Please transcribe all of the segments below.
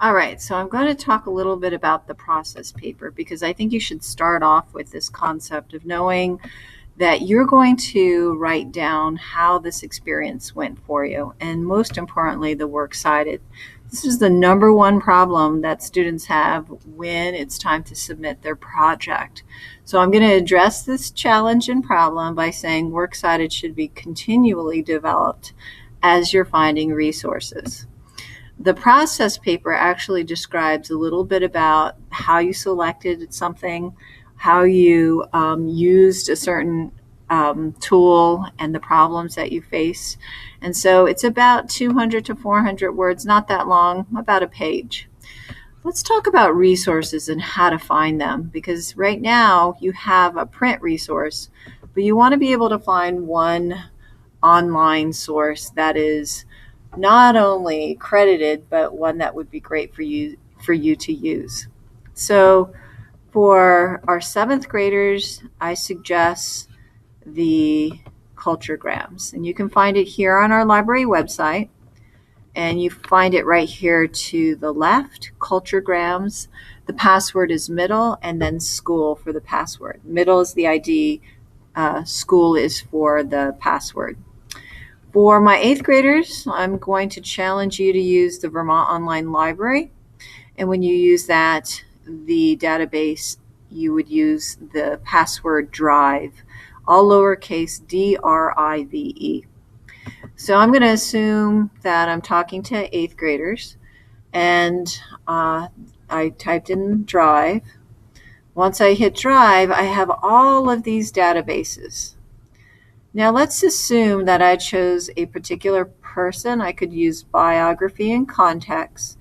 All right, so I'm going to talk a little bit about the process paper because I think you should start off with this concept of knowing that you're going to write down how this experience went for you, and most importantly, the works cited. This is the number one problem that students have when it's time to submit their project. So I'm going to address this challenge and problem by saying works cited should be continually developed as you're finding resources. The process paper actually describes a little bit about how you selected something, how you used a certain tool, and the problems that you face. And so it's about 200 to 400 words, not that long, about a page. Let's talk about resources and how to find them, because right now you have a print resource, but you want to be able to find one online source that is not only credited, but one that would be great for you to use. So for our seventh graders, I suggest the culturegrams, and you can find it here on our library website, and you find it right here to the left, culturegrams. The password is middle, and then school for the password. Middle is the ID, school is for the password. For my eighth graders, I'm going to challenge you to use the Vermont Online Library. And when you use that, the database, you would use the password drive, all lowercase DRIVE. So I'm going to assume that I'm talking to eighth graders, and I typed in drive. Once I hit drive, I have all of these databases. Now let's assume that I chose a particular person. I could use biography and context,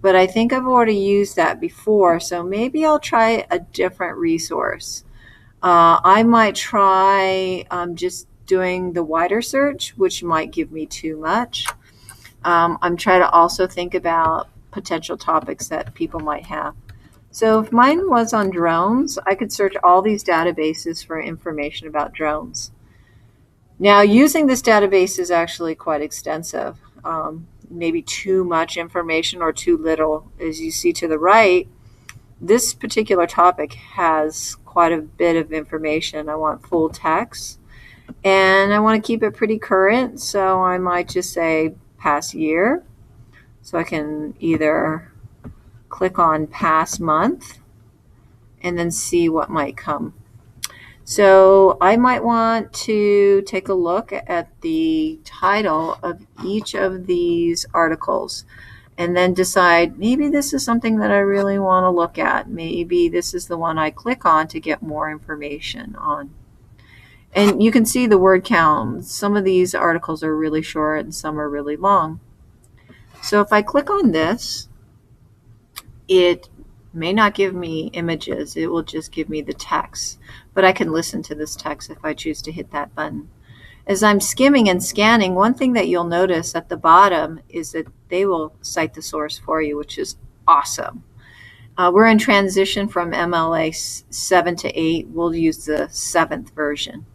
but I think I've already used that before, so maybe I'll try a different resource. I might try just doing the wider search, which might give me too much. I'm trying to also think about potential topics that people might have. So if mine was on drones, I could search all these databases for information about drones. Now, using this database is actually quite extensive. Maybe too much information or too little. As you see to the right, this particular topic has quite a bit of information. I want full text, and I want to keep it pretty current, so I might just say past year. So I can either click on past month and then see what might come. So I might want to take a look at the title of each of these articles and then decide maybe this is something that I really want to look at. Maybe this is the one I click on to get more information on. And you can see the word count. Some of these articles are really short and some are really long. So if I click on this, it may not give me images, it will just give me the text, but I can listen to this text if I choose to hit that button. As I'm skimming and scanning, one thing that you'll notice at the bottom is that they will cite the source for you, which is awesome. We're in transition from MLA 7 to 8. We'll use the 7th version.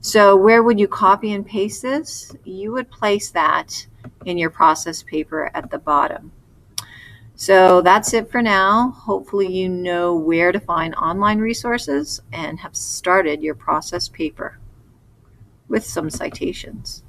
So where would you copy and paste this? You would place that in your process paper at the bottom. So that's it for now. Hopefully you know where to find online resources and have started your process paper with some citations.